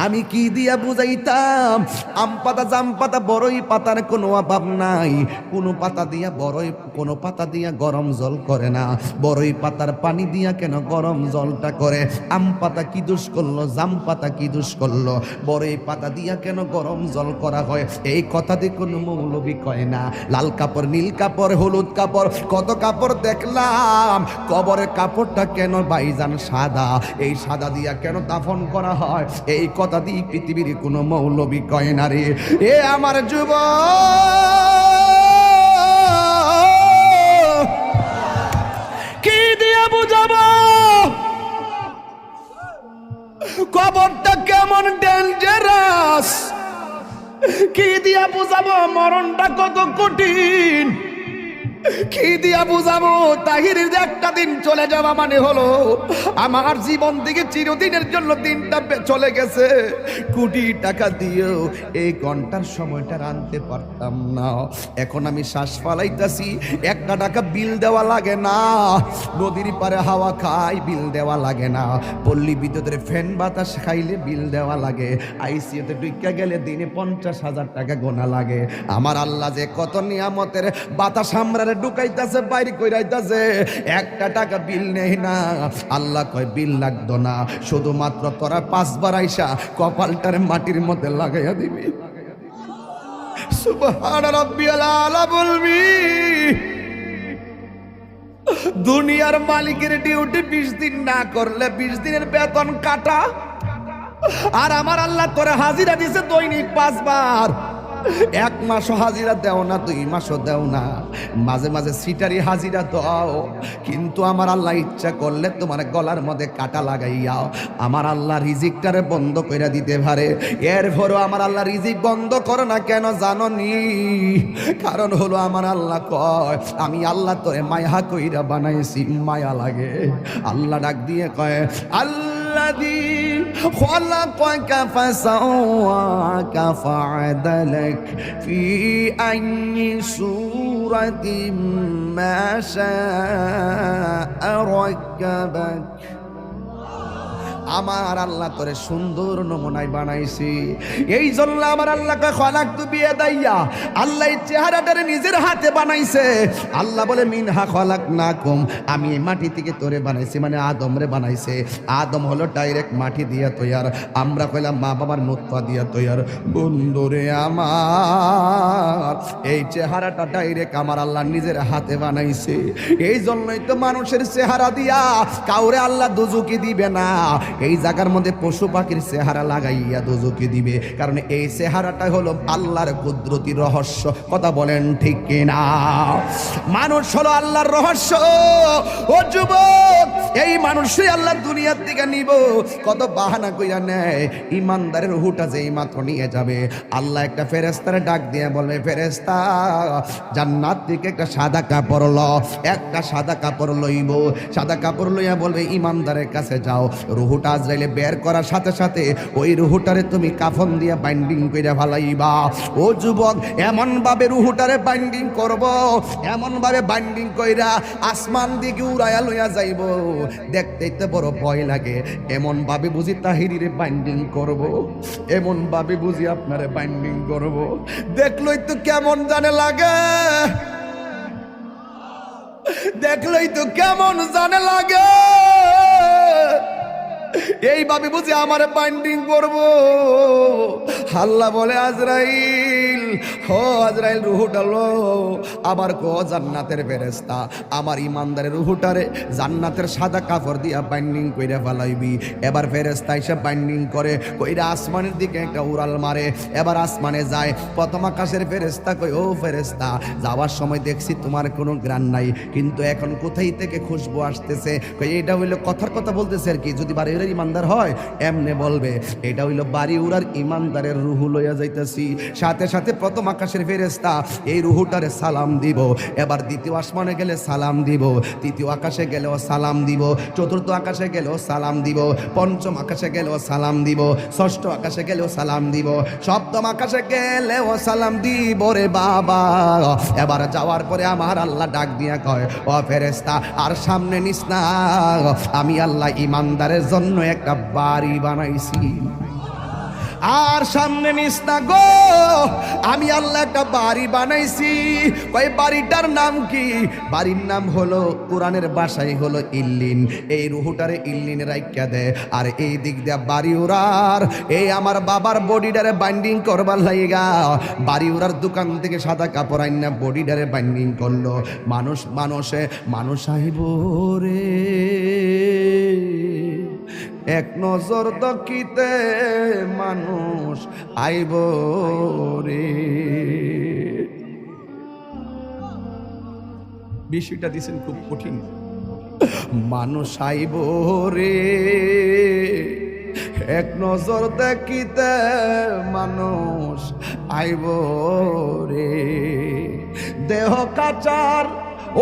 আমি কি দিয়া বুঝাইতাম? আম পাতা, জাম পাতা, বড়ই পাতার কোনো অভাব নাই। কোনো পাতা দিয়া বড়ই, কোনো পাতা দিয়া গরম জল করে না। বড়ই পাতার পানি দিয়া কেন গরম জলটা করে? আম পাতা কি দোষ করলো? জাম পাতা কি দোষ করলো? বড়ই পাতা দিয়া কেন গরম জল করা হয়? এই কথা দিয়ে কোনো মৌলবি কয় না। লাল কাপড়, নীল কাপড়, হলুদ কাপড়, কত কাপড় দেখলাম। কবরের কাপড়টা কেন ভাইজান সাদা? এই সাদা দিয়া কেন দাফন করা হয়? এই কথা দিয়ে পৃথিবীর কোনো মৌলবি কয় না রে। এ আমার যুবক, কি দিয়া বুঝাবো কবরটা কেমন ডেঞ্জারাস? কি দিয়া বুঝাবো মরণটা কত কঠিন? কি দিয়া বুঝাবো তাহিরের একটা দিন চলে যাওয়া মানে হলো আমার জীবন থেকে চিরদিনের জন্য দিনটা চলে গেছে। কোটি টাকা দিয়েও এই ঘন্টার সময়টা আনতে পারতাম না। এখন আমি শ্বাস ফালাইতাছি, একটা টাকা বিল দেওয়া লাগে না। নদীর পারে হাওয়া খাই, বিল দেওয়া লাগে না। পল্লী বিদ্যুতের ফ্যান বাতাস খাইলে বিল দেওয়া লাগে। আইসিইউতে ঢুকে গেলে দিনে 50,000 টাকা গোনা লাগে। আমার আল্লাহ যে কত নিয়ামতের বাতাস আমরা ঢুকাইতাছে, বাইরে কইরাইতাছে, একটা টাকা বিল নেই না। আল্লাহ কয় বিল লাগতো না, শুধুমাত্র তোরা 5 বার আইসা কপালটার মাটির মধ্যে লাগাইয়া দিবি। সুবহান রাব্বিয়াল আলা বলবি। দুনিয়ার মালিকের ডিউটি 20 দিন না করলে 20 দিনের বেতন কাটা। আর আমার আল্লাহ তোরে হাজিরা দিছে দৈনিক 5 বার। 1 মাসও হাজিরা দেও না, 2 মাসও দেও না, মাঝে মাঝে সিটারি হাজিরা দাও। কিন্তু আমার আল্লাহ ইচ্ছা করলে তোমার গলার মধ্যে কাটা লাগাইয়া আমার আল্লাহ রিজিকটারে বন্ধ করে দিতে পারে। এরপরও আমার আল্লাহ রিজিক বন্ধ করো না কেন জানো নি? কারণ হলো আমার আল্লাহ কয় আমি আল্লাহ তোরে মায়া কইরা বানাইছি, মায়া লাগে। আল্লাহ ডাক দিয়ে কয় আল্লাযী খলাকাকা ফাসাওয়াকা ফাআদালাক ফি আইয়ি সূরাতিন মা শাআ রাক্কাবাক। আমার আল্লাহ তোরে সুন্দর নমুনায় বানাইছি। এই জন্য আমার আল্লাহকে খলাকতু বিয়াদাইয়া, আল্লাহ এই চেহারাটারে নিজের হাতে বানাইছে। আল্লাহ বলে মিনহা খলাকনাকুম, আমি এই মাটি থেকে তোরে বানাইছি, মানে আদমরে বানাইছে। আদম হলো ডাইরেক্ট মাটি দিয়া তৈয়ার, আমরা কইলাম মা বাবার নুতফা দিয়া তৈয়ার। বন্ধুরে আমার এই চেহারাটা ডাইরেক্ট আমার আল্লাহ নিজের হাতে বানাইছে। এই জন্যই তো মানুষের চেহারা দিয়া কাউরে আল্লাহ দুজকি দিবে না। এই জায়গার মধ্যে পশু পাখির চেহারা লাগাইয়া দোজকে দিবে, কারণ এই চেহারাটা হলো আল্লাহর কুদরতি রহস্য। কথা বলেন ঠিক কিনা? মানুষ হলো আল্লাহর রহস্য। ও যুবক, এই মানুষই আল্লাহ দুনিয়ার দিকে নিব। কত বাহানা কইরা নেয়। ইমানদারের রূহটা যেই মাত্র নিয়ে যাবে, আল্লাহ একটা ফেরেশতারে ডাক দিয়ে বলবে, ফেরেশতা জান্নাত থেকে একটা সাদা কাপড় ল। একটা সাদা কাপড় লইব, সাদা কাপড় লইয়া বলবে ইমানদারের কাছে যাও। রুহুটা আজরাইলে বের করার সাথে সাথে ওই রুহুটারে তুমি কাফন দিয়া বাইন্ডিং কইরা ফালাইবা। ও যুবক, এমন ভাবে রুহুটারে বাইন্ডিং করব, এমন ভাবে বাইন্ডিং কইরা আসমান দিকে উড়াইয়া লইয়া যাইব, দেখতেই তো বড় ভয় লাগে। এমন ভাবে বুঝি তাহিরিরে বাইন্ডিং করব, এমন ভাবে বুঝি আপনারে বাইন্ডিং করব, দেখলই তো কেমন জানে লাগে, দেখলই তো কেমন জানে লাগে। এইভাবে বুঝি আমার বাইন্ডিং করব। আল্লাহ বলে আজরাইল, হো আজরাইল রুহুটা লো। আবার কো জান্নাতের ফেরেশতা, আমার ইমানদারের রুহুটারে জান্নাতের সাদা কাপড় দিয়া বাইন্ডিং কইরা ফেলাইবি। এবার ফেরেশতা এসে বাইন্ডিং করে কইরা আসমানের দিকে একটা উড়াল মারে। এবার আসমানে যায়। প্রথম আকাশের ফেরেশতা কই, ও ফেরেশতা, যাওয়ার সময় দেখছি তোমার কোনো গ্রাণ নাই, কিন্তু এখন কোথায় থেকে খুশবু আসতেছে? কই এটা হইলো কথার কথা বলতেছে আর কি। যদি বাড়ি উড়ার ইমানদার হয় এমনে বলবে, এটা হইলো বাড়ি উড়ার ইমানদারের রুহু লইয়া যাইতেছি। সাথে সাথে প্রথম আকাশের ফেরেশতা এই রুহুটারে সালাম দিব। এবার দ্বিতীয় আসমানে গেলে সালাম দিব, তৃতীয় আকাশে গেলেও সালাম দিব, চতুর্থ আকাশে গেলেও সালাম দিব, পঞ্চম আকাশে গেলেও সালাম দিব, ষষ্ঠ আকাশে গেলেও সালাম দিব, সপ্তম আকাশে গেলেও সালাম দিব রে বাবা। এবার যাওয়ার পরে আমার আল্লাহ ডাক দিয়া কয়, ও ফেরেশতা আর সামনে নিস না, আমি আল্লাহ ইমানদারের জন্য একটা বাড়ি বানাইছি। আর সামনে নিস না গো, আমি আল্লাহ একটা বাড়ি বানাইছি। ওই বাড়িটার নাম কি? বাড়ির নাম হলো, কোরআনের ভাষায় হলো ইল্লিন। এই রুহুটারে ইল্লিনে রাইখা দে, আর এই দিক দিয়া বাড়ি উড়ার এই আমার বাবার বডিটারে বাইন্ডিং করবার লাইগা বাড়ি উড়ার দোকান থেকে সাদা কাপড় আইনা বডিটারে বাইন্ডিং করলো। মানুষ আইব রে এক নজর দকিতে, মানুষ আইব রে। বিষয়টা দিছেন খুব কঠিন। মানুষ আইব রে এক নজর দেখিতে, মানুষ আইব রে। দেহ কাচার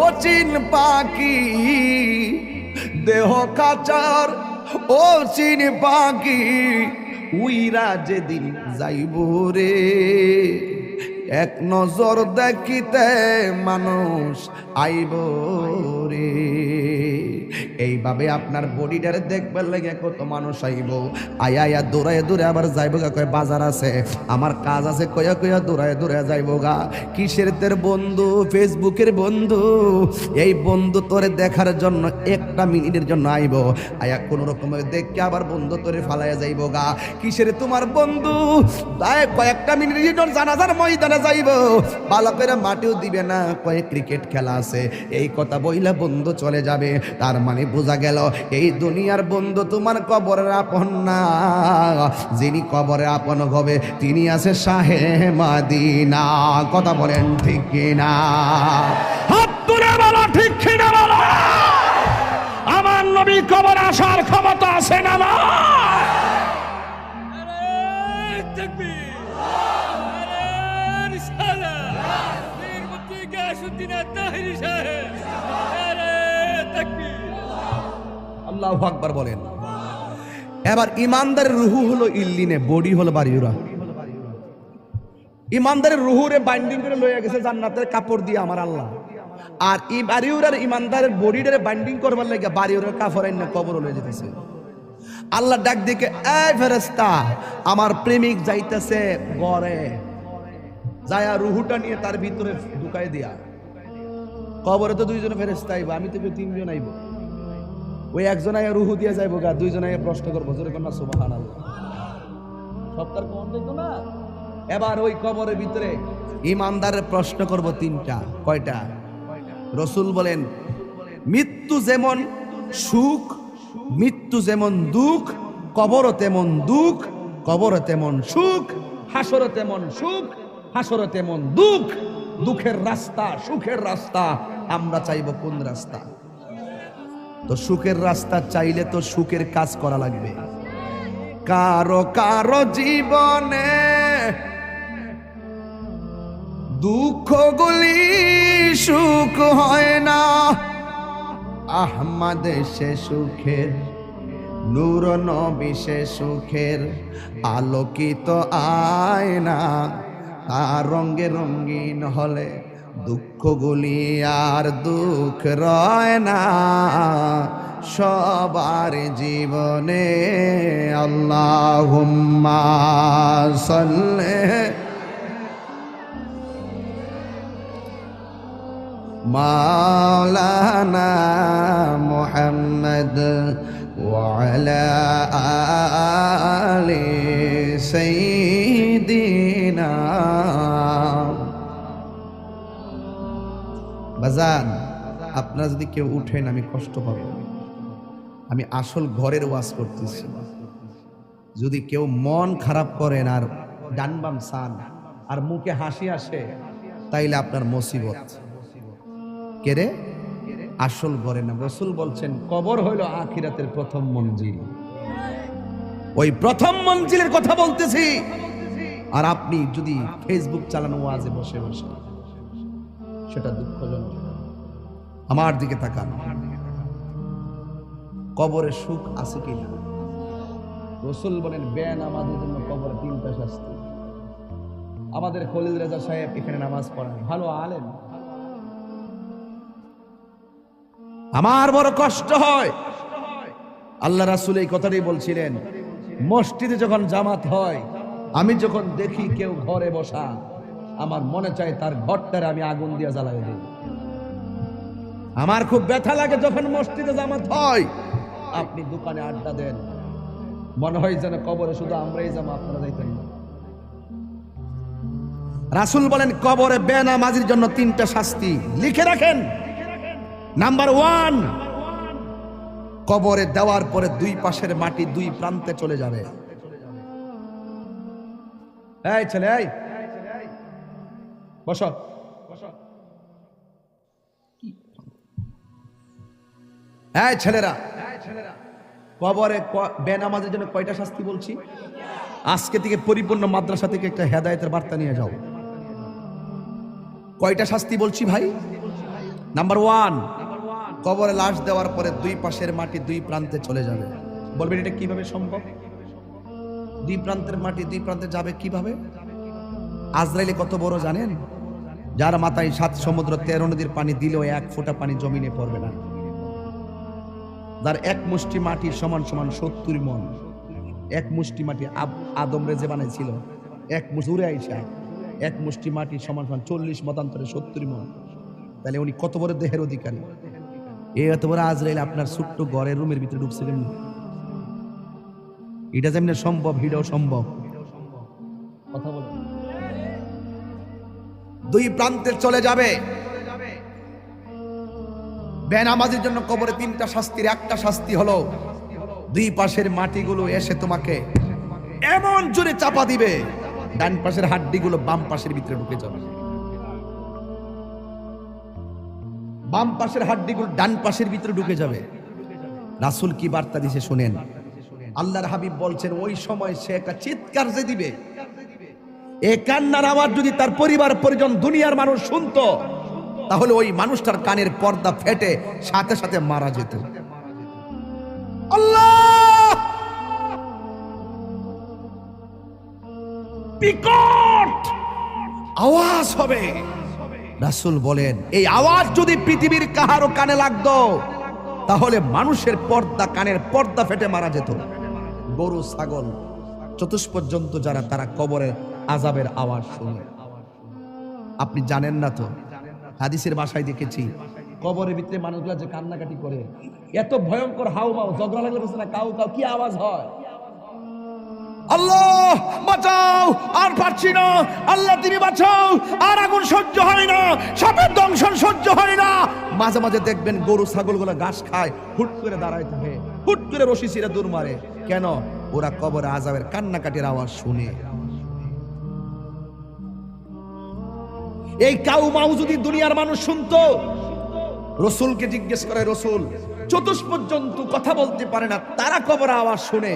ও চিন পাখি, দেহ কাচার ও চিন পাখি, উইরা যেদিন যাইব রে এক নজর দেখিতে, মানুষ আইব রে। এইভাবে আপনার বডিটারে দেখবার লাগে কত মানুষ আইব। আয়া দৌড়ায় দৌড়ে আবার যাইব গা, কয় বাজার আছে, আমার কাজ আছে, কয়া কয়া দৌড়ায় দৌড়ে যাইব গা। কিসের তোর বন্ধু? ফেসবুকের বন্ধু। এই বন্ধু তোরে দেখার জন্য একটা মিনিটের জন্য আইব, আয়া কোন রকমের দেখে আবার বন্ধু তোরে ফালাইয়া যাইব গা। কিসের তোমার বন্ধু? কয়েকটা মিনিটের জন্য জানাজার ময়দানে যাইব, ভালো করে মাটিও দিবে না, কয়েক ক্রিকেট খেলা আছে, এই কথা বইলা বন্ধু চলে যাবে। তার মানে বোঝা গেল এই দুনিয়ার বন্ধু তোমার কবরের আপন না। যিনি কবরে আপন হবে তিনি আছে শাহে মদিনা। কথা বলেন ঠিক কিনা? হাত তুলে বলো ঠিক কিনা বলো। আমার নবী কবর আসার ক্ষমতা আছে না? না। আল্লাহু আকবার বলেন। এবার ইমানদারের রুহু হলো ইল্লিনে, বডি হলো বাড়িউরা। ইমানদারের রুহুরে বাইন্ডিং করে লইয়া গেছে জান্নাতের কাপড় দিয়ে আমার আল্লাহ। আর এই বাড়িউরার ইমানদারের বডিটারে বাইন্ডিং করবার লাগে বাড়িউরার কাপড় আইনা কবর লইয়া যেতেছে। আল্লাহ ডাক দিকে, এই ফেরেশতা, আমার প্রেমিক যাইতেছে ঘরে, যায়া রুহুটা নিয়ে তার ভিতরে ঢুকাই দিয়া। কবরে তো দুইজন ফেরেশতা আইব, আমি তো তিনজন আইব। ওই একজন আয়া রুহু দিয়ে যাইব গা, দুইজন আয়া প্রশ্ন করবো, জোরে কন্যা সুবহানাল্লাহ। সব তার কোন দেখো না। এবার ওই কবরের ভিতরে ইমানদারের প্রশ্ন করব তিনটা। কয়টা? রাসূল বলেন, মৃত্যু যেমন সুখ, মৃত্যু যেমন দুঃখ, কবরও তেমন দুঃখ, কবরও তেমন সুখ, হাসরও তেমন সুখ, হাসরও তেমন দুঃখ। দুঃখের রাস্তা, সুখের রাস্তা, আমরা চাইব কোন রাস্তা? তো সুখের রাস্তা চাইলে তো সুখের কাজ করা লাগবে। কারো কারো জীবনে দুঃখগুলি সুখ হয় না, আহমদ সে সুখের, নূর নবী সে সুখের আলোকিত আয়না। তার রঙে রঙিন হলে দুঃখগুলি আর দুঃখ রয় না সবার জীবনে। আল্লাহুম্মা সাল্লি মাওলানা মুহাম্মদ ওয়া আলা আলি সাইয়্যিদিনা। বাজান, আপনারা যদি কেউ উঠেন আমি কষ্ট পাবো। আমি আসল ঘরের ওয়াজ করতেছি। যদি কেউ মন খারাপ করেন আর ডান বাম সান আর মুখে হাসি আসে, তাইলে আপনার মুসিবত। কেরে? আসল ঘরে না। রাসূল বলছেন কবর হইল আখিরাতের প্রথম মঞ্জিল। ওই প্রথম মঞ্জিলের কথা বলতেছি। আর আপনি যদি ফেসবুক চালানো ওয়াজে বসে বসে, সেটা দুঃখজনক। আমার দিকে তাকান, কবরে সুখ আছে কিনা? রাসূল বলেন বেনামাজের জন্য কবরে তিনটা শাস্তি। আমাদের খলিল রেজা সাহেব এখানে নামাজ পড়ান, ভালো আলেম। আমার বড় কষ্ট হয়, আল্লাহ রাসূল এই কথাটাই বলছিলেন, মসজিদে যখন জামাত হয় আমি যখন দেখি কেউ ঘরে বসা, আমার মনে চায় তার ঘরটারে আমি আগুন দিয়ে জ্বালাই দিই। আমার খুব ব্যথা লাগে যখন মসজিদে জামাত হয়, আপনি দোকানে আড্ডা দেন, মনে হয় যেন কবরে শুধু আমরাই যাবো, আপনারা যাইতেন না। রাসূল বলেন কবরে বেনামাজির জন্য 3টা শাস্তি লিখে রাখেন। নাম্বার 1, কবরে দেওয়ার পরে 2 পাশের মাটি 2 প্রান্তে চলে যাবে। এই ছেলে, এই বসো। এই ছেলেরা, কবরে বেনামাজের জন্য কয়টা শাস্তি বলছি? আজকে থেকে পরিপূর্ণ মাদ্রাসা থেকে একটা হেদায়েতের বার্তা নিয়ে যাও। কয়টা শাস্তি বলছি ভাই? নাম্বার 1, কবরে লাশ দেওয়ার পরে 2 পাশের মাটি 2 প্রান্তে চলে যাবে। বলবেন এটা কিভাবে সম্ভব? 2 প্রান্তের মাটি 2 প্রান্তে যাবে কিভাবে? আজরাইলে কত বড় জানেন? যার মাথায় 7 সমুদ্র 13 নদীর পানি দিলেও 1 ফোঁটা পানি জমিনে পড়বে না। যার 1 মুষ্টি মাটির সমান সমান 70 মণ। 1 মুষ্টি মাটি আদম রেজে বানাইছিল, 1 মুষ্টি উড়ে আইসা 1 মুষ্টি মাটি সমান সমান 40 মতান্তরে 70 মণ। তাহলে উনি কত বড় দেহের অধিকারী? এই এত বড় আজরাইল আপনার ছোট্ট ঘরের রুমের ভিতরে ঢুকছে কেমনি? এটা যেমনি সম্ভব, হিটাও সম্ভব। কথা বলো। 2 প্রান্তে চলে যাবে। বেনামাজির জন্য কবরে 3টা শাস্তির 1টা শাস্তি হলো 2 পাশের মাটিগুলো এসে তোমাকে এমন জোরে চাপা দিবে, ডান পাশের হাড্ডিগুলো বাম পাশের ভিতরে ঢুকে যাবে। বাম পাশের হাড্ডিগুলো ডান পাশের ভিতরে ঢুকে যাবে। রাসূল কি বার্তা দিয়েছে শুনেন। আল্লাহর হাবিব বলছেন ওই সময় সে একটা চিৎকার যে দিবে, এই কান্নার আওয়াজ যদি তার পরিবার পরিজন দুনিয়ার মানুষ শুনতো, তাহলে ওই মানুষটার কানের পর্দা ফেটে সাথে সাথে মারা যেত। আল্লাহ! বিকট আওয়াজ হবে। রাসূল বলেন এই আওয়াজ যদি পৃথিবীর কাহারও কানে লাগতো, তাহলে মানুষের পর্দা, কানের পর্দা ফেটে মারা যেত। গরু, ছাগল, চতুষ্পদ জন্তু যারা, তারা কবরের আযাবের আওয়াজ শুনে। আপনি জানেন না তো, হাদিসের ভাষায় দেখেছি কবরের ভিতরে মানুষগুলা যে কান্নাকাটি করে, এত ভয়ঙ্কর হাউমাউ, ঝগড়া লাগলে বলছে না কাউ কাউ, কি আওয়াজ হয়? আল্লাহ বাঁচাও, আর পারছি না, আল্লাহ তুমি বাঁচাও, আর আগুন সহ্য হয় না, সাপের দংশন সহ্য হয় না। মাঝে মাঝে দেখবেন গরু ছাগলগুলো ঘাস খায়, হুট করে দাঁড়ায় থাকে, হুট করে রশি ছিঁড়ে দূর মারে। কেন? ওরা কবরে আযাবের কান্নাকাটির আওয়াজ শুনে। এই কাউ মাউ যদি দুনিয়ার মানুষ শুনতো, রাসূলকে জিজ্ঞেস করে, রাসূল চতুষ্পদ জন্তু কথা বলতে পারে না, তারা কবরে আওয়াজ শুনে,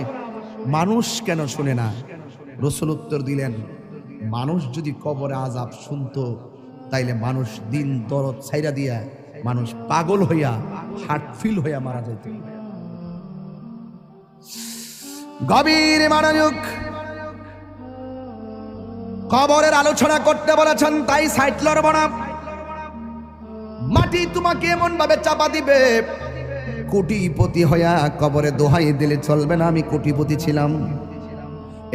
মানুষ কেন শুনে না? রাসূল উত্তর দিলেন, মানুষ যদি কবরে আযাব শুনতো, তাইলে মানুষ দিন দরদ ছাইরা দিয়া মানুষ পাগল হইয়া, হার্ট ফিল হইয়া মারা যেত। গভীর মনোযোগ। কবরের আলোচনা করতে বলেছেন, তাই সাইড লড়ব না। মাটি তোমাকে এমন ভাবে চাপা দিবে, কোটিপতি হইয়া কবরে দোহাই দিলে চলবে না আমি কোটিপতি ছিলাম।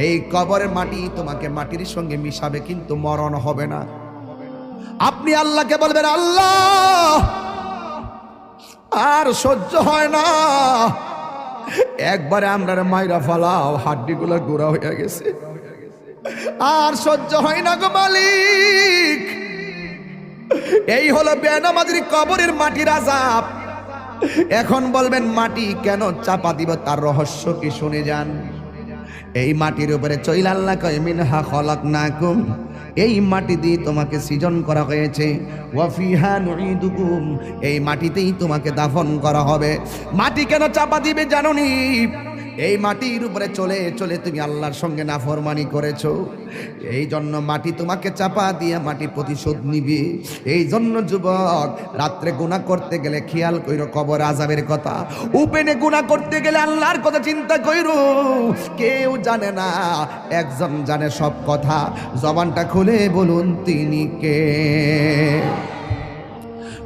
এই কবরের মাটি তোমাকে মাটির সঙ্গে মিশাবে, কিন্তু মরণ হবে না। আপনি আল্লাহকে বলবেন, আল্লাহ আর সহ্য হয় না, একবারে আমরা মাইরা ফালাও, হাড্ডিগুলো গুঁড়া হয়ে গেছে, আর সহ্য হয় না গো মালিক। এই হলো বেনামাজির কবরের মাটির আযাব। এখন বলবেন মাটি কেন চাপা দিব, তার রহস্য কি শুনে যান। এই মাটির উপরে চইল আল্লাহ কয় মিনহা খলাকনাকুম, এই মাটি দিয়ে তোমাকে সৃজন করা হয়েছে, ওয়া ফিহা নুঈদুকুম, এই মাটিতেই তোমাকে দাফন করা হবে। মাটি কেন চাপা দিবে জানোনি? এই মাটির উপরে চলে চলে তুমি আল্লাহর সঙ্গে নাফরমানি করেছো, এই জন্য মাটি তোমাকে চাপা দিয়ে মাটি প্রতিশোধ নিবে। এই জন্য যুবক, রাত্রে গুনাহ করতে গেলে খেয়াল কইরো কবর আযাবের কথা, উপেনে গুনাহ করতে গেলে আল্লাহর কথা চিন্তা কইরো। কেউ জানে না, একজন জানে সব কথা, জবানটা খুলে বলুন তিনি কে?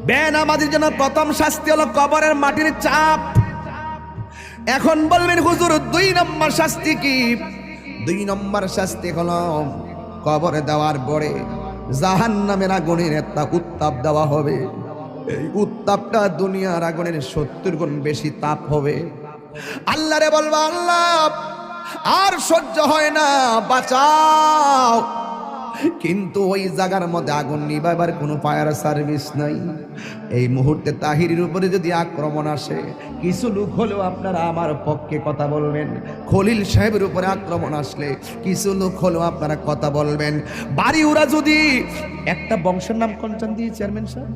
বেনামাজির জন্য প্রথম শাস্তি হলো কবরের মাটির চাপ। এখন বলবেন হুজুর 2 নম্বর শাস্তি কি? 2 নম্বর শাস্তি হলো কবরে দেওয়ার পরে জাহান্নামের আগুনের একটা উত্তাপ দেওয়া হবে। এই উত্তাপটা দুনিয়ার আগুনের 70 গুণ বেশি তাপ হবে। আল্লাহরে বলবা, আল্লাহ আর সহ্য হয় না, বাঁচাও। কিন্তু ওই জায়গার মধ্যে আগুন নিভাবার কোনো ফায়ার সার্ভিস নাই। এই মুহূর্তে তাহিরের উপরে যদি আক্রমণ আসে, কিছু লোক হলেও আপনারা আমার পক্ষে কথা বলবেন। খলিল সাহেবের উপরে আক্রমণ আসলে কিছু লোক হলেও আপনারা কথা বলবেন। বাড়ি ওরা যদি একটা বংশের নাম কোনটান দিয়ে চেয়ারম্যান সাহেব,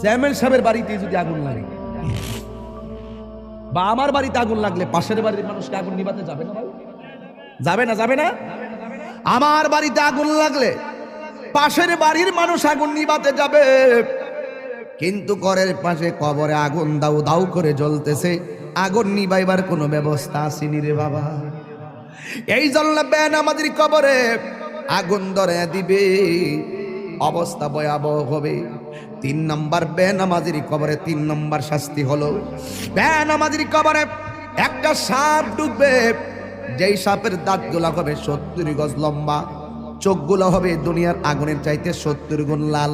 চেয়ারম্যান সাহেবের বাড়িতে যদি আগুন লাগে বা আমার বাড়িতে আগুন লাগলে পাশের বাড়ির মানুষকে আগুন নিভাতে যাবে না ভাই? যাবে না? যাবে না? আমার বাড়িতে আগুন লাগলে পাশের বাড়ির মানুষ আগুন নিভাতে যাবে, কিন্তু ঘরের পাশে কবরে আগুন দাউ দাউ করে জ্বলতেছে, আগুন নিভাইবার কোনো ব্যবস্থা আসেনি রে বাবা। এই জন্য বেনামাজির কবরে আগুন ধরে দিবে, অবস্থা ভয়াবহ হবে। 3 নম্বর বেনামাজির কবরে 3 নম্বর শাস্তি হলো, বেনামাজির কবরে একটা সাপ ঢুকবে, যেই সাপের দাঁতগুলো হবে 70 গজ লম্বা, চোখগুলো হবে দুনিয়ার আগুনের চাইতে 70 গুণ লাল।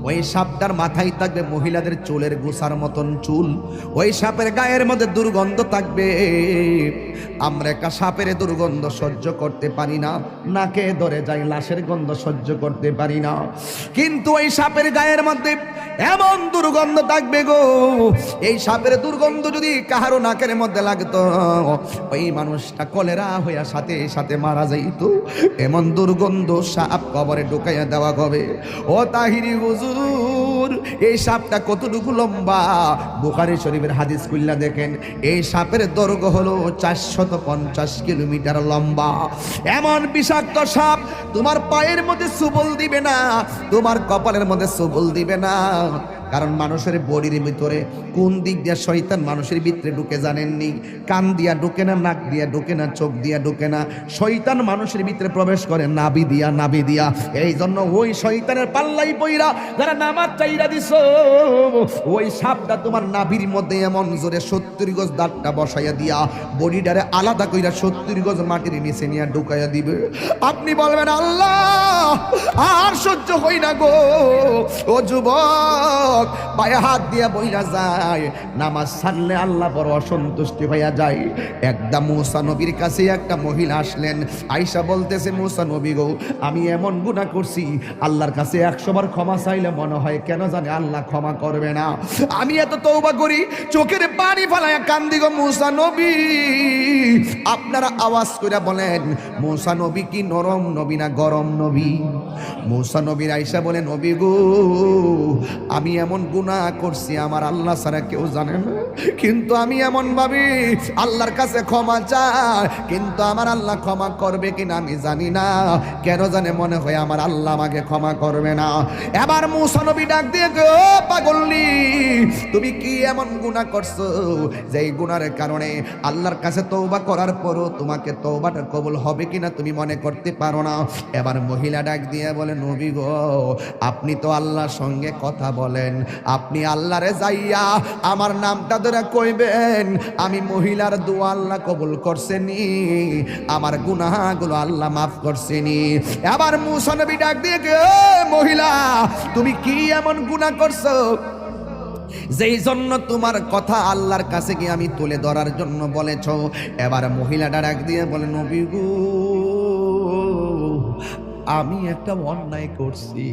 ওই সাপটার মাথায় থাকবে মহিলাদের চুলের গোছার মতন চুল। ওই সাপের গায়ের মধ্যে দুর্গন্ধ থাকবে। আমরা একটা সাপের দুর্গন্ধ সহ্য করতে পারি না, নাকে ধরে যাই, লাশের গন্ধ সহ্য করতে পারি না। কিন্তু ওই সাপের গায়ের মধ্যে এমন দুর্গন্ধ থাকবে গো, এই সাপের দুর্গন্ধ যদি কাহারো নাকের মধ্যে লাগতো, ওই মানুষটা কলেরা হইয়া সাথে সাথে মারা যাইতো। এমন দুর্গন্ধ সাপ কবরে ঢুকাইয়া দেওয়া হবে। ও তাহিরি হুজুর, এই সাপটা কতটুকু লম্বা? বুখারী শরীফের হাদিস খুললা দেখেন, এই সাপের দৈর্ঘ্য হলো 450 কিলোমিটার লম্বা। এমন বিষাক্ত সাপ তোমার পায়ের মধ্যে সুবল দিবে না, তোমার কপালের মধ্যে সুবল দিবে না। কারণ মানুষের বডির ভিতরে কোন দিক দিয়ে শয়তান মানুষের ভিতরে ঢুকে জানেননি? কান দিয়া ঢুকে না, নাক দিয়া ঢুকে না, চোখ দিয়া ঢুকে না। শয়তান মানুষের ভিতরে প্রবেশ করে নাভি দিয়া, নাভি দিয়া। এই জন্য ওই শয়তানের পাল্লাই পইরা যারা নামাজ চাইরা দিছো, ওই সাপটা তোমার নাভির মধ্যে এমন জোরে 70 গজ দাঁতটা বসাইয়া দিয়া বডিটারে আলাদা কইরা 70 গজ মাটির নিচে নিয়ে ঢুকাইয়া দিবে। আপনি বলবেন, আল্লাহ আর সহ্য হই না গো। ও যুবক, পায়ে হাত দিয়া বইরা যায়, নামাজ ছাড়লে আল্লাহ বড় অসন্তুষ্টি হইয়া যায়। একদম মুসা নবীর কাছে একটা মহিলা আসলেন, আয়েশা বলতেছে, মুসা নবী গো, আমি এমন গুনাহ করছি, আল্লাহর কাছে 100 বার ক্ষমা চাইলে মনে হয় কেন জানে আল্লাহ ক্ষমা করবে না। আমি এত তওবা করি, চোখের পানি ফেলায়া কান্দি গো মুসা নবী। আপনারা আওয়াজ করে বলেন, মুসা নবী কি নরম নবী না গরম নবী? মুসা নবীর আয়েশা বলে, নবী গো, আমি এমন গুনাহ করছি আমার আল্লাহ ছাড়া কেউ জানে না, কিন্তু আমি এমন ভাবি আল্লাহর কাছে ক্ষমা চাই, কিন্তু আমার আল্লাহ ক্ষমা করবে কিনা আমি জানি না। কেন জানে মনে হয় আমার আল্লাহ আমাকে ক্ষমা করবে না। এবার মুসা নবী ডাক দিয়ে, ও পাগলনি, তুমি কি এমন গুনাহ করছো যেই গুনাহের কারণে আল্লাহর কাছে তওবা করার পরও তোমাকে তওবাটা কবুল হবে কিনা তুমি মনে করতে পারো না? এবার মহিলা ডাক দিয়ে বলে, নবী গো, আপনি তো আল্লাহর সঙ্গে কথা বলেন, আপনি আল্লাহরে যাইয়া আমার নামটা ধরে কইবেন, আমি মহিলার দোয়া আল্লাহ কবুল করছেনি, আমার গুনাহগুলো আল্লাহ মাফ করছেনি। এবার মুসা নবী ডাক দিয়ে, মহিলা, তুমি কি এমন গুনাহ করছো যেই জন্য তোমার কথা আল্লাহর কাছে গিয়ে আমি তুলে ধরার জন্য বলেছ? এবার মহিলাটা ডাক দিয়ে বলে, নবী গো, আমি একটা অন্যায় করছি।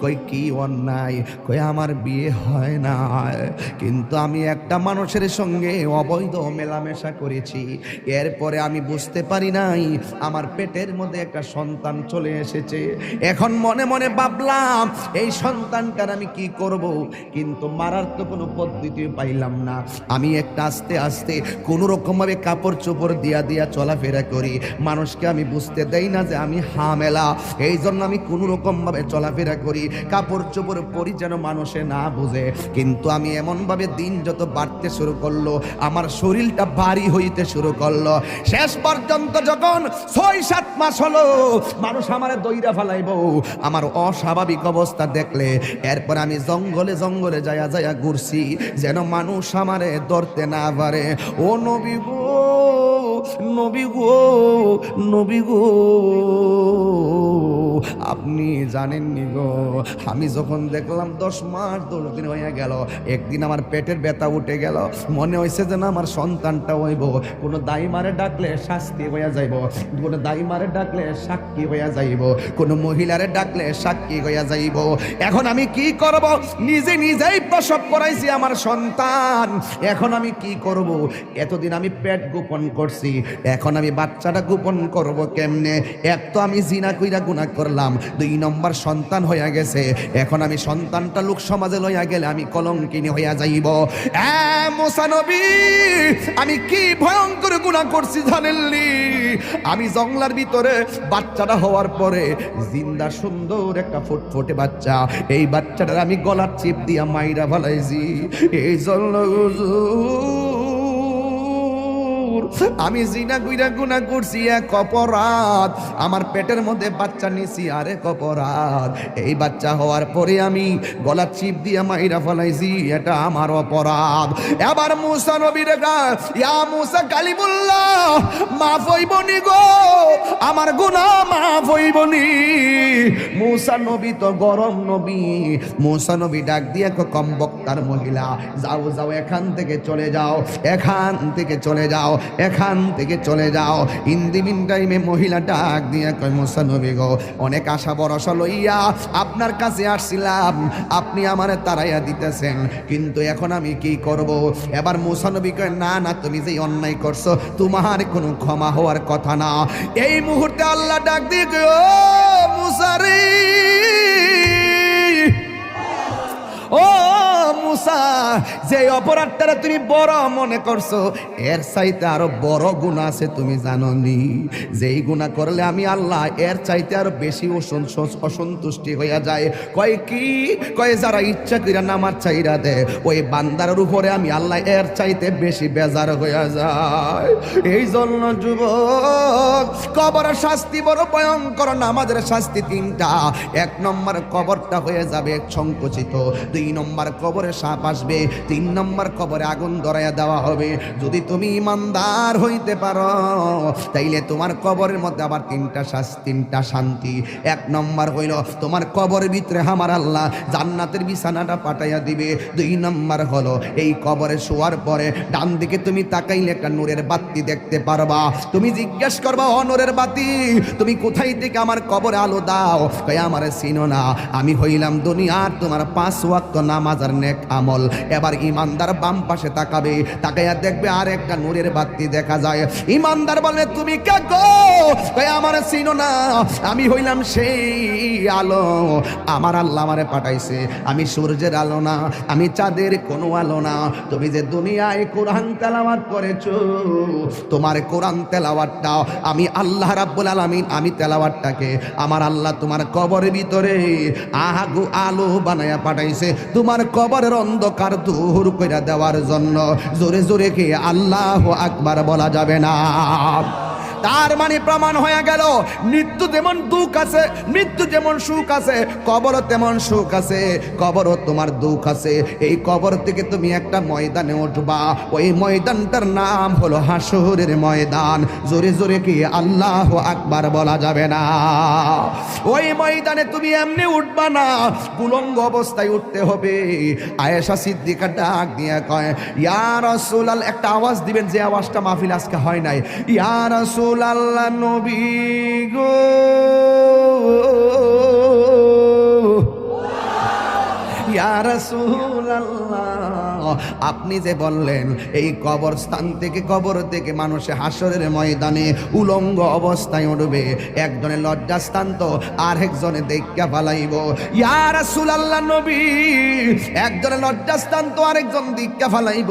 কই কি অন্যায়? কই আমার বিয়ে হয় না, কিন্তু আমি একটা মানুষের সঙ্গে অবৈধ মেলামেশা করেছি। এরপরে আমি বুঝতে পারি নাই আমার পেটের মধ্যে একটা সন্তান চলে এসেছে। এখন মনে মনে ভাবলাম এই সন্তানটার আমি কি করব, কিন্তু মারার তো কোনো পদ্ধতি পাইলাম না। আমি একটা আস্তে আস্তে কোনো রকমভাবে কাপড় চোপড় দিয়া দিয়া চলাফেরা করি, মানুষকে আমি বুঝতে দেই না যে আমি হামেলা। এই জন্য আমি কোনো রকম ভাবে চলাফেরা করি, কাপড় চোপড় পরি যেন মানুষে না বুঝে। কিন্তু আমি এমন ভাবে দিন যত বাড়তে শুরু করলো, আমার শরীরটা ভারী হইতে শুরু করলো। শেষ পর্যন্ত যখন 6-7 মাস হলো, মানুষ আমারে দইরা ফেলাইব আমার অস্বাভাবিক অবস্থা দেখলে। এরপর আমি জঙ্গলে জঙ্গলে যায়া যায়া ঘুরছি, যেন মানুষ আমারে ধরতে না পারে। ও নবী গো, নবী গো, নবী গো, আপনি জানেননি গো, আমি যখন দেখলাম 10 মাস 10 দিন হয়ে গেল, একদিন আমার পেটের ব্যথা উঠে গেল, মনে হয়েছে যেন আমার সন্তানটা হইব। কোনো দাইমারে ডাকলে শাস্তি হইয়া যাইব, কোনো দাইমারে ডাকলে সাক্ষী হইয়া যাইব, কোনো মহিলারে ডাকলে সাক্ষী হইয়া যাইব। এখন আমি কি করব? নিজে নিজেই প্রসব করাইছি আমার সন্তান, এখন আমি কি করব? এতদিন আমি পেট গোপন করছি, এখন আমি বাচ্চাটা গোপন করব কেমনে? এক তো আমি জিনা কইরা গুনাহ করলাম, 2 নম্বর সন্তান হইয়া গেছে, এখন আমি সন্তানটা লোক সমাজে লইয়া গেলে আমি কলঙ্কিনী হইয়া যাইব। মুসা নবী, আমি কি ভয়ঙ্কর গুনাহ করছি জানেননি? আমি জঙ্গলার ভিতরে বাচ্চাটা হওয়ার পরে জিন্দা সুন্দর একটা ফুটফুটে বাচ্চা, এই বাচ্চাটার আমি গলার চিপ দিয়া মাইরা ফেলাইছি। এই জন্য আমি জিনা গুইরা গুনাহ করছি, এক অপরাধ। আমার পেটের মধ্যে বাচ্চা নিছি, আরেক অপরাধ। এই বাচ্চা হওয়ার পরে আমি গলা চিপ দিয়ে মাইরা ফেলাইছি, এটা আমার অপরাধ। এবার মুসা নবীর ইয়া মুসা কালিমুল্লাহ, মাফ হইবনি গো, আমার গুনাহ মাফ হইবনি। মুসা নবী তো গরম নবী, মুসা নবী ডাক দিয়ে কম বক্তার মহিলা, যাও যাও, এখান থেকে চলে যাও, এখান থেকে চলে যাও, এখান থেকে চলে যাও। ইন্দিমিন টাইমে মহিলা ডাক দিয়ে কয়, মুসা নবী গো, অনেক আশা ভরসা লইয়া আপনার কাছে আসছিলাম, আপনি আমারে তাড়াইয়া দিতেছেন, কিন্তু এখন আমি কি করব? এবার মুসা নবী কয়, না না, তুমি যে অন্যায় করছো তোমার কোনো ক্ষমা হওয়ার কথা না। এই মুহূর্তে আল্লাহ ডাক দিয়ে কয়, ও মুসা রে, ও মুসা, যে অপরাধটা তুমি বড় মনে করছো, এর চাইতে আরো বড় গুনাহ আছে, তুমি জানো নি? যেই গুনাহ করলে আমি আল্লাহ এর চাইতে আরো বেশি অসন্তুষ্টি হইয়া যায়। কয় কি? কয় যারা ইচ্ছা কইরা নামাজ চাইরা দে, ওই বান্দার উপরে আমি আল্লাহ এর চাইতে বেশি বেজার হইয়া যায়। এই জন্য যুবক, কবরের শাস্তি বড় ভয়ঙ্কর। নামাজের শাস্তি 3টা। 1 নম্বর কবরটা হয়ে যাবে সংকুচিত, 2 নম্বর কবরে সাপ আসবে, 3 নম্বর কবরে আগুন ধরাইয়া দেওয়া হবে। যদি তুমি ইমানদার হইতে পারো, তাইলে তোমার কবরের মধ্যে আবার 3টা শান্তি। 1 নম্বর হইল তোমার কবরের ভিতরে আমার আল্লাহ জান্নাতের বিছানাটা পাঠাইয়া দিবে। 2 নম্বর হলো এই কবরে শোয়ার পরে ডান দিকে তুমি তাকাইলে একটা নূরের বাতি দেখতে পারবা। তুমি জিজ্ঞেস করবা, ও নূরের বাতি, তুমি কোথায় থেকে আমার কবরে আলো দাও? কয়, আমারে চিনো না, আমি হইলাম দুনিয়ার তোমার 5 ওয়াক্ত নামাজ আর নেক আমল। এবার ইমানদার বাম পাশে তাকাবে, তাকাইয়া দেখবে আর একটা নূরের বাতি দেখা যায়। ইমানদার বলে, তুমি কে গো? কয়, আমারে চিনো না, আমি হইলাম সেই আলো, আমার আল্লাহ আমারে পাঠাইছে। আমি সূর্যের আলো না, আমি চাঁদের কোনো আলো না। তুমি যে দুনিয়ায় কোরআন তেলাওয়াত করেছো, তোমার কোরআন তেলাওয়াতটা আমি আল্লাহ রাব্বুল আলামিন, আমি তেলাওয়াতটাকে আমার আল্লাহ তোমার কবরের ভিতরে আহাগো আলো বানায়া পাঠাইছে, তোমার কবরের অন্ধকার দূর করে দেওয়ার জন্য। জোরে জোরে কি আল্লাহু আকবার বলা যাবে না? তার মানে প্রমাণ হয়ে গেল, মৃত্যু যেমন দুঃখ আছে, মৃত্যু যেমন সুখ আছে, কবরও তেমন সুখ আছে, কবরও তোমার দুঃখ আছে। এই কবর থেকে তুমি একটা ময়দানে উঠবা, ওই ময়দানটার নাম হলো হাসরের ময়দান। জোরে জোরে কি আল্লাহু আকবার বলা যাবে না? ওই ময়দানে তুমি এমনি উঠবা না, উলঙ্গ অবস্থায় উঠতে হবে। আয়েশা সিদ্দিকা ডাক দিয়ে কয়, ইয়া রাসূলুল্লাহ, একটা আওয়াজ দিবেন, যে আওয়াজটা মাহফিল আজকে হয় নাই। ইয়া রাসূল আল্লাহ নবী গো, ইয়া রাসূলুল্লাহ, আপনি যে বললেন এই কবরস্থান থেকে কবর থেকে মানুষে হাসরের ময়দানে উলঙ্গ অবস্থায় উঠবে, একজনে লজ্জাস্থান তো আরেকজনে দেখা পালাইব। ইয়া রাসূলুল্লাহ নবী, একজনে লজ্জাস্থান তো আরেকজন দেখা পালাইব।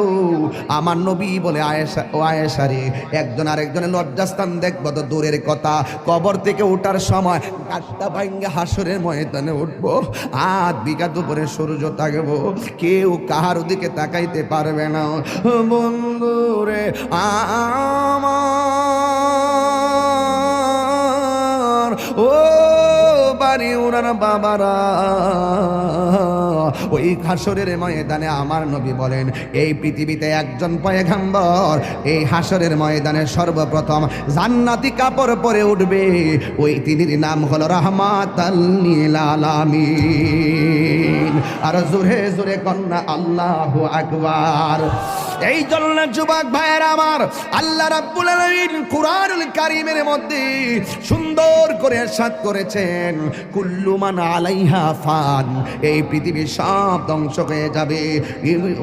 আমার নবী বলে আয়েশা, ও আয়েশা রে, একজন আরেকজনের লজ্জাস্থান দেখবো তো দূরের কথা, কবর থেকে ওঠার সময় কাঠটা ভাঙ্গে হাসরের ময়দানে উঠবো, 8 বিঘা দুপুরে সূর্য থাকবো, কেউ কাহার দিকে তাকাইতে পারবে না। বন্ধুরে আমার ও বাড়ি ওনার বাবারা, ওই হাসরের ময়দানে আমার নবী বলেন এই পৃথিবীতে একজন পয়গম্বর এই হাসরের ময়দানে সর্বপ্রথম জান্নাতি কাপড় পরে উঠবে, ওই তিনির নাম হলো রাহমাতাল লিল আলামিন। আর জোরে জোরে কন্যা আল্লাহু আকবার। এই জন্য যুবক ভাইয়েরা আমার, আল্লাহ রাব্বুল আলামিন কুরআনুল কারীমের মধ্যে সুন্দর করে ইরশাদ করেছেন কুল্লু মান আলাইহা ফান, এই পৃথিবী সব ধ্বংস হয়ে যাবে,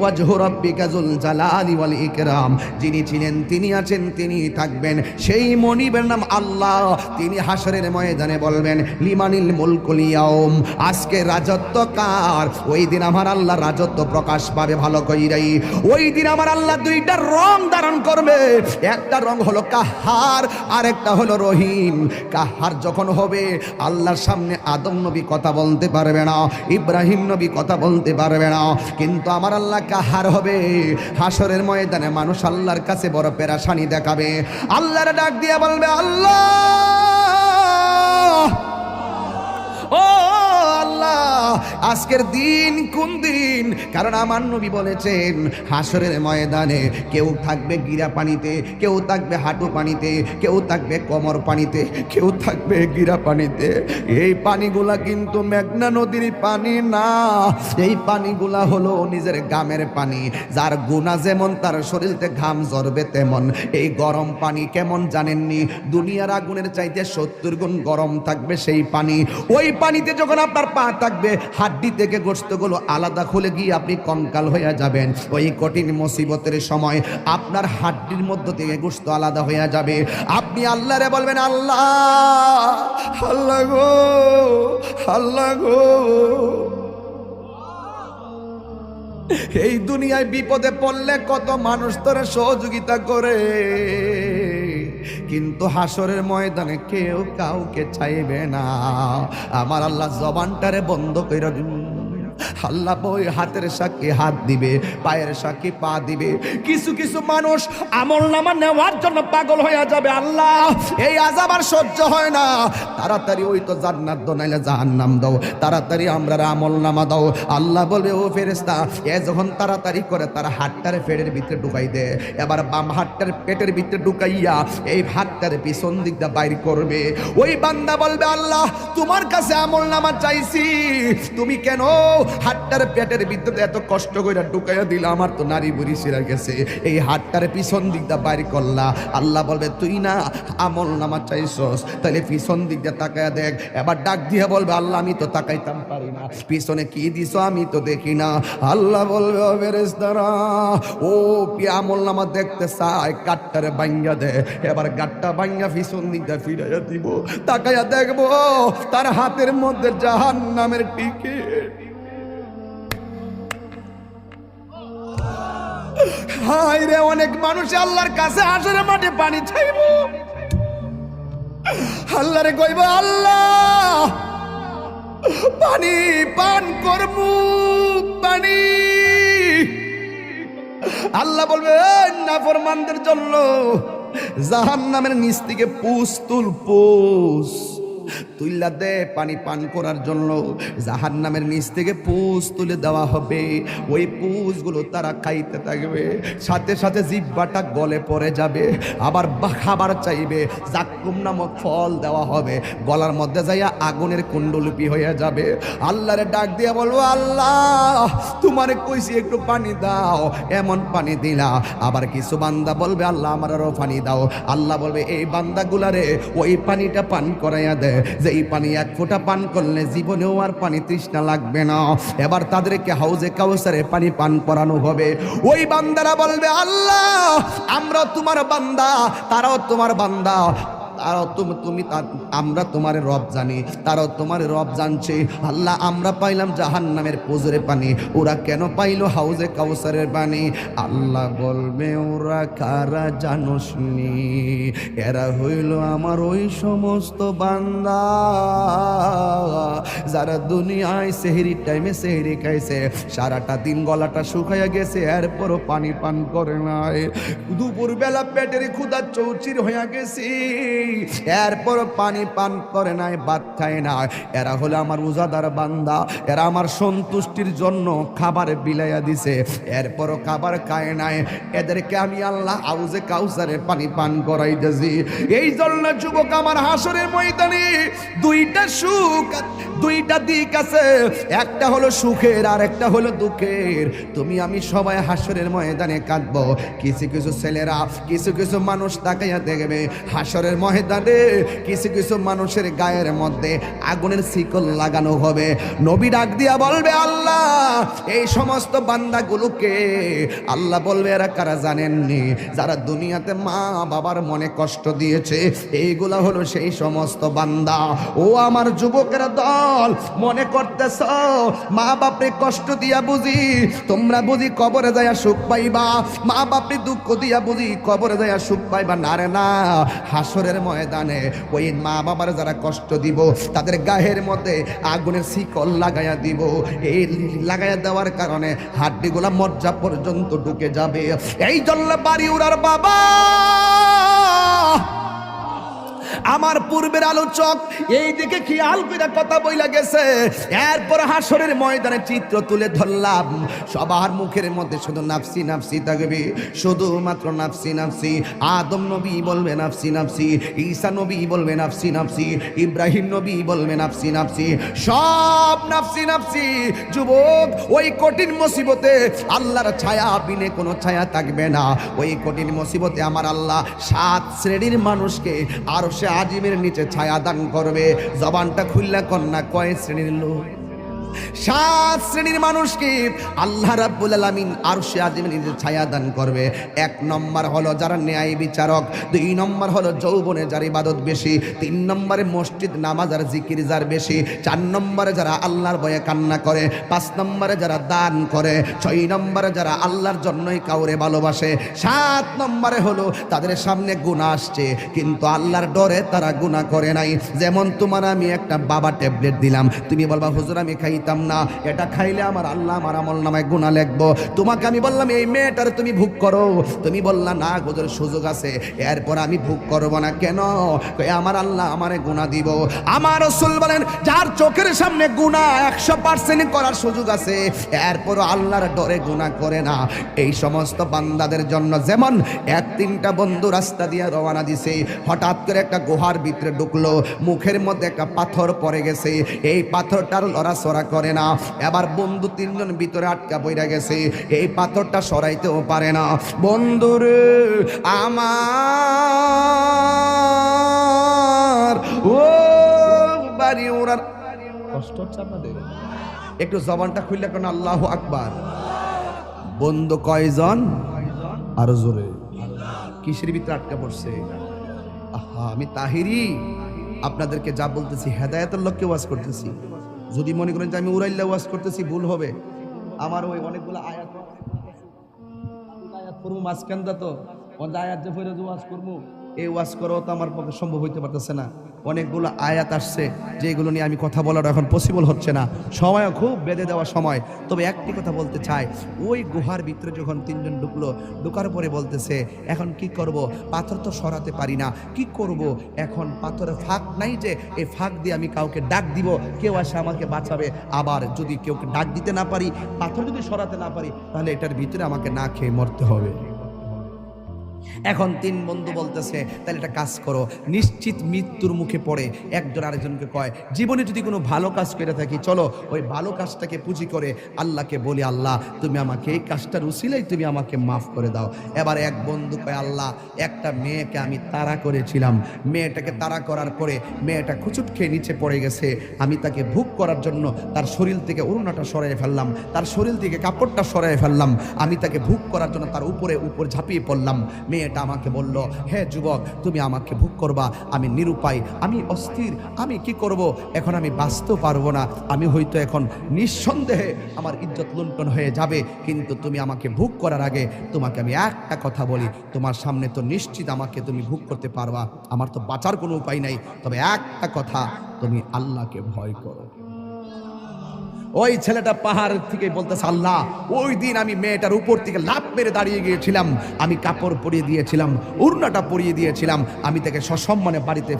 ওয়াজহু রাব্বিকা যুল জালালি ওয়াল ইকরাম, যিনি ছিলেন তিনি আছেন তিনি থাকবেন, সেই মনিবের নাম আল্লাহ। তিনি হাসরের ময়দানে বলবেন লিমানিল মুলকুল ইয়াউম, আজকে রাজত্ব কার? ওই দিন আমার আল্লাহ রাজত্ব প্রকাশ পাবে ভালো কইরাই। ওই দিন আমার আল্লাহ দুইটা রং ধারণ করবে, একটা রং হলো কাহার আর একটা হলো রহিম। কাহার যখন হবে আল্লাহর সামনে আদম নবী কথা বলতে পারবে না, ইব্রাহিম নবী কথা বলতে পারবে না, কিন্তু আমার আল্লাহ কাহার হবে। হাসরের ময়দানে মানুষ আল্লাহর কাছে বড় পেরেশানি দেখাবে, আল্লাহর ডাক দিয়ে বলবে আল্লাহ ও আল্লাহ আজকের দিন কোন দিন? কারণ আমার নবী বলেছেন হাসরের ময়দানে কেউ থাকবে গিরা পানিতে, কেউ থাকবে হাঁটু পানিতে, কেউ থাকবে কোমর পানিতে, কেউ থাকবে গিরা পানিতে। এই পানিগুলা কিন্তু মেঘনা নদীর পানি না, এই পানিগুলা হলো নিজের গামের পানি। যার গুনাহ যেমন তার শরীরতে ঘাম ঝরবে তেমন। এই গরম পানি কেমন জানেননি? দুনিয়ার আগুনের চাইতে 70 গুণ গরম থাকবে সেই পানি। ওই পানিতে যখন আপনার পা থাকবে হাড্ডি থেকে গোশতগুলো আলাদা খুলে গিয়ে আপনি কঙ্কাল হয়ে যাবেন। ওই কঠিন মুসিবতের সময় আপনার হাড্ডির মধ্য থেকে গোশত আলাদা হয়ে যাবে। আপনি আল্লাহরে বলবেন আল্লাহ আল্লাহ গো আল্লাহ গো, এই দুনিয়ায় বিপদে পড়লে কত মানুষ তোরে সহযোগিতা করে, কিন্তু হাসরের ময়দানে কেউ কাউকে চাইবে না। আমার আল্লাহ জবানটারে বন্ধ করে আল্লাহ বই হাতের সাক্ষী হাত দিবে, পায়ের সাক্ষী পা দিবে। কিছু কিছু মানুষ আমলনামা নেওয়ার জন্য পাগল হয়ে যাবে। আল্লাহ এই আযাব আর সহ্য হয় না, তাড়াতাড়ি ওই তো জান্নাত দাও নাইলে জাহান্নাম দাও, তাড়াতাড়ি আমরা আমলনামা দাও। আল্লাহ বলবে ও ফেরেশতা, এ যখন তাড়াতাড়ি করে তার হাতটারে পেটের ভিতরে ঢুকাই দে, এবার বাম হাতটার পেটের ভিতরে ঢুকাইয়া এই হাতটারে পিছন দিক দিয়ে বাইর করবে। ওই বান্দা বলবে আল্লাহ তোমার কাছে আমলনামা চাইছি, তুমি কেন হাতটার পেটের ভিতরে এত কষ্ট করে ঢুকাইয়া দিলা? আমার তো নারী বুড়ি ছিঁড়া গেছে, এই হাতটারে পিছন দিক দিয়ে বাইর করলা। আল্লাহ বলবে তুই না আমলনামা চাইছস, তাহলে পিছন দিক দিয়ে তাকায়া দেখ। এবার ডাক দিয়ে বলবে আল্লাহ আমি তো তাকাইতাম পারি না, পিছনে কি দিছো আমি তো দেখি না। আল্লাহ বলবে ও ফেরেশতারা, ও আমলনামা দেখতে চাই, কাঠটারে ভাঙ্গা দে। এবার গাঠটা ভাঙ্গা পিছন দিক দিয়ে ফিরাইয়া দিব, তাকাইয়া দেখবো তার হাতের মধ্যে জাহান্নামের টিকিট। হায় রে, অনেক মানুষ আল্লাহর কাছে হাসরের মাঠে পানি চাইব, আল্লাহরে কইব আল্লাহ পানি পান করমু পানি। আল্লাহ বলবে নাফরমানদের জন্য জাহান্নামের নিচ থেকে পুষ তুল, পুষ তুইলা দে পানি পান করার জন্য। জাহান্নামের নিচ থেকে পুষ তুলে দেওয়া হবে, ওই পুষগুলো তারা খাইতে থাকবে, সাথে সাথে জিহ্বাটা গলে পড়ে যাবে। আবার খাবার চাইবে, জাক্কুম নামক ফল দেওয়া হবে, গলার মধ্যে যাইয়া আগুনের কুণ্ডলিপি হয়ে যাবে। আল্লাহরে ডাক দিয়া বলবো আল্লাহ তোমারে কইছি একটু পানি দাও, এমন পানি দিলা। আবার কিছু বান্দা বলবে আল্লাহ আমার আরো পানি দাও। আল্লাহ বলবে এই বান্দাগুলারে ওই পানিটা পান করাইয়া দে। যে এই পানি এক ফোঁটা পান করলে জীবনেও আর পানি তৃষ্ণা লাগবে না। এবার তাদেরকে হাউজে কাউসারের পানি পান করানো হবে। ওই বান্দারা বলবে, আল্লাহ আমরাও তোমার বান্দা, তারাও তোমার বান্দা, তারাও তুমি আমরা তোমার রব জানি, তারাও তোমার রব জানছে। আল্লাহ আমরা পাইলাম জাহান্নামের পুজোরে পানি, ওরা কেন পাইলো হাউজে কাউসারের পানি? আল্লাহ বলবে, ওরা কারা জানোসনি? এরা হইল আমার ওই সমস্ত বান্দা যারা দুনিয়ায় সেহরির টাইমে সেহরি খাইছে, সারাটা দিন গলাটা শুকাইয়া গেছে, এরপরও পানি পান করে নাই। দুপুর বেলা পেটের ক্ষুধা চৌচির হইয়া গেছি, এরপর পানি পান করে নাই, ভাত খায় না। এরা হলো আমার রোজাদার বান্দা, এরা আমার সন্তুষ্টির জন্য খাবার বিলাইয়া দিছে, এরপরও খাবার খায় নাই। এদেরকে আমি আল্লাহ হাউজে কাউসারে পানি পান করাইতেছি। এই জন্য যুবক, আমার হাসরের ময়দানে দুইটা সুখ, দুইটা দিক আছে, একটা হলো সুখের আর একটা হলো দুঃখের। তুমি আমি সবাই হাসরের ময়দানে কাঁদবো। কিছু কিছু ছেলেরা, কিছু কিছু মানুষ তাকাইয়া দেখবে হাসরের ময়দানে কিছু কিছু মানুষের গায়ের মধ্যে আগুনের শিকল লাগানো হবে। নবী ডাক দিয়া বলবে, আল্লাহ এই সমস্ত বান্দাগুলোকে, আল্লাহ বলবে এরা কারা জানেননি? যারা দুনিয়াতে মা বাবার মনে কষ্ট দিয়েছে, এইগুলা হলো সেই সমস্ত বান্দা। ও আমার যুবকেরা দল, মনে করতেছ মা বাপরে কষ্ট দিয়া বুঝি তোমরা বুঝি কবরে যায়া সুখ পাইবা, মা বাপরে দুঃখ দিয়া বুঝি কবরে যায়া সুখ পাইবা? না রে না, হাসরের ময়দানে ওই মা বাবার যারা কষ্ট দিব তাদের গায়ের মধ্যে আগুনের শিকল লাগাইয়া দিব। এই লাগাইয়া দেওয়ার কারণে হাড্ডিগুলা মজ্জা পর্যন্ত ঢুকে যাবে। এই জন্য বাড়ি উড়ার বাবা, আমার পূর্বের আলোচক এই দিকে খেয়াল করে কথা বইলা গেছে। এরপর হাসরের ময়দানে চিত্র তুলে ধরলাম, সবার মুখের মধ্যে শুধু নাফসি নাফসি থাকবে, শুধুমাত্র নাফসি নাফসি। আদম নবী বলবে নাফসি নাফসি, ঈসা নবী বলবে নাফসি নাফসি, ইব্রাহিম নবী বলবে নাফসি নাফসি, সব নাফসি নাফসি। যুবক, ওই কঠিন মুসিবতে আল্লাহর ছায়া বিনে কোনো ছায়া থাকবে না। ওই কঠিন মুসিবতে আমার আল্লাহ 7 শ্রেণীর মানুষকে আরো সে আজিমের নিচে ছায়া দান করবে। জবানটা খুললা কন্যা, কয় শ্রেণীর লোক? 7 শ্রেণীর মানুষকে আল্লাহ রাব্বুল আলামিন আরশে আজিমের নিচে ছায়া দান করবে। 1 নম্বর হলো যারা ন্যায় বিচারক, 2 নম্বর হলো যৌবনে যার ইবাদত বেশি, 3 নম্বরে মসজিদ নামাজ আর জিকির যার বেশি, 4 নম্বরে যারা আল্লাহর ভয়ে কান্না করে, 5 নম্বরে যারা দান করে, 6 নম্বরে যারা আল্লাহর জন্যই কাউরে ভালোবাসে, 7 নম্বরে হলো তাদের সামনে গুনাহ আসছে কিন্তু আল্লাহর ডরে তারা গুনাহ করে নাই। যেমন তোমার আমি একটা বাবা ট্যাবলেট দিলাম, তুমি বলবা হুজুর আমি খাইতাম না, এটা খাইলে আমার আল্লাহ আমার আমলনামায় গুনাহ লিখবো। তোমাকে আমি বললাম এই মেয়েটার তুমি ভোগ করো, তুমি বললা না হুজুর সুযোগ আছে, এরপর আমি ভোগ করব না। কেন? আমার আল্লাহ আমারে গুনাহ দিব। আমার রাসূল বলেন যার চোখের সামনে গুনাহ 100% করার সুযোগ আছে, এরপর আল্লাহর ডরে গুনাহ করে না, এই সমস্ত বান্দাদের জন্য যেমন 1-3টা বন্ধু রাস্তা দিয়ে রওনা দিছে, হঠাৎ করে একটা গুহার ভিতরে ঢুকলো, মুখের মধ্যে একটা পাথর পড়ে গেছে, এই পাথরটার লড়াচড়া করে না। এবার বন্ধু 3 জন ভিতরে আটকা পড়ে গেছে, এই পাথরটা সরাইতেও পারে না। বন্ধুরে আমার, ও বাড়ি ওরার কষ্ট হচ্ছে আপনাদের? একটু জবানটা খুললে কেন আল্লাহু আকবার। বন্ধু কয়জন? আরো জোরে। কিসের ভিতরে আটকা পড়ছে? আহা, আমি তাহিরি আপনাদেরকে যা বলতেছি হেদায়েতের লক্ষ্যে ওয়াজ করতেছি। যদি মনে করেন যে আমি উড়াইল্লা ওয়াজ করতেছি, ভুল হবে। আমার ওই অনেকগুলো আয়াত পড়বো মাঝখান দা, তো আয়াত যে ফিরে ওয়াজ করবো, এই ওয়াজ করাও তো আমার পক্ষে সম্ভব হইতে পারতেছে না। অনেকগুলো আয়াত আসছে যেগুলো নিয়ে আমি কথা বলার এখন পসিবল হচ্ছে না, সময়ও খুব বেঁধে দেওয়া সময়। তবে একটি কথা বলতে চাই, ওই গুহার ভিতরে যখন 3 জন ঢুকলো, ঢুকার পরে বলতেছে এখন কি করব, পাথর তো সরাতে পারি না, কি করব এখন? পাথরে ফাঁক নাই যে এই ফাঁক দিয়ে আমি কাউকে ডাক দিব, কেউ আসে আমাকে বাঁচাবে। আবার যদি কেউ ডাক দিতে না পারি, পাথর যদি সরাতে না পারি, তাহলে এটার ভিতরে আমাকে না খেয়ে মরতে হবে। এখন তিন বন্ধু বলতেছে তাহলে একটা কাজ করো, নিশ্চিত মৃত্যুর মুখে পড়ে একজন আরেকজনকে কয় জীবনে যদি কোনো ভালো কাজ করে থাকি চলো ওই ভালো কাজটাকে পুঁজি করে আল্লাহকে বলি, আল্লাহ তুমি আমাকে এই কাজটার উসিলাই তুমি আমাকে মাফ করে দাও। এবার এক বন্ধু কয় আল্লাহ একটা মেয়েকে আমি তাড়া করেছিলাম, মেয়েটাকে তাড়া করার পরে মেয়েটা খুচুট খেয়ে নিচে পড়ে গেছে, আমি তাকে ভোগ করার জন্য তার শরীর থেকে ওড়নাটা সরাই ফেললাম, তার শরীর থেকে কাপড়টা সরাই ফেললাম, আমি তাকে ভোগ করার জন্য তার উপর ঝাঁপিয়ে পড়লাম। মেয়েটা আমাকে বলল, হে যুবক তুমি আমাকে ভোগ করবা, আমি নিরুপায়, আমি অস্থির, আমি কি করব, এখন আমি বাঁচতেও পারবো না, আমি হয়তো এখন নিঃসন্দেহে আমার ইজ্জত লুণ্ঠন হয়ে যাবে, কিন্তু তুমি আমাকে ভোগ করার আগে তোমাকে আমি একটা কথা বলি, তোমার সামনে তো নিশ্চিত আমাকে তুমি ভোগ করতে পারবা, আমার তো বাঁচার কোনো উপায় নাই, তবে একটা কথা, তুমি আল্লাহকে ভয় করো। ওই ছেলেটা পাহাড় থেকে বলতেছে আল্লাহ ওই দিন আমি মেয়েটার উপর থেকে লাফ মেরে দাঁড়িয়ে গিয়েছিলাম, আমি কাপড় পরিয়ে দিয়েছিলাম, ওড়নাটা পরিয়ে দিয়েছিলাম, আমি তাকে সসম্মানে বাড়িতে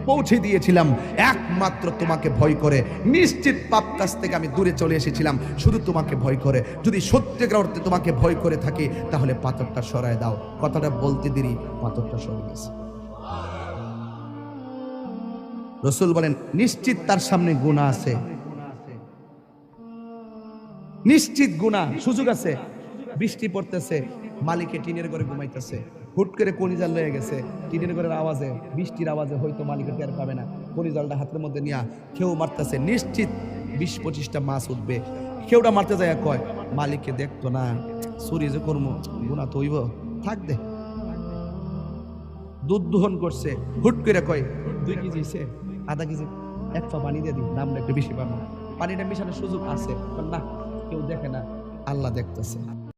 পৌঁছে দিয়েছিলাম, একমাত্র তোমাকে ভয় করে, নিশ্চিত পাপ কাজ থেকে আমি দূরে চলে এসেছিলাম শুধু তোমাকে ভয় করে, যদি সত্যিকার অর্থে তোমাকে ভয় করে থাকি তাহলে পাথরটা সরায় দাও। কথাটা বলতে দেরি পাথরটা সরে গেছে। রাসূল বলেন নিশ্চিত তার সামনে গুনাহ আছে, নিশ্চিত গুনাহ, সুযোগ আছে, বৃষ্টি পড়তেছে, মালিকে টিনের ঘরে ঘুমাইতেছে, হুট করে কলিজাল লয়ে গেছে, টিনের ঘরের আওয়াজে বৃষ্টির আওয়াজে হয়তো মালিকে টের পাবে না, কলিজালটা হাতের মধ্যে নিয়ে কেউ মারতেছে, নিশ্চিত 20-25টা মাছ উঠবে, কেউটা মারতে যায় কয় মালিককে দেখতো না, চুরি যে কর্ম গুনাহ তো হইব, থাক দে। দুধ দোহন করছে, হুট করে কয় 2 কেজি হইছে, আধা কেজি, 1 পা পানি দিয়ে দিই, দামটা একটু বেশি পাবো, পানিটা মিশানোর সুযোগ আছে, না কেউ দেখে না, আল্লাহ দেখতেছে।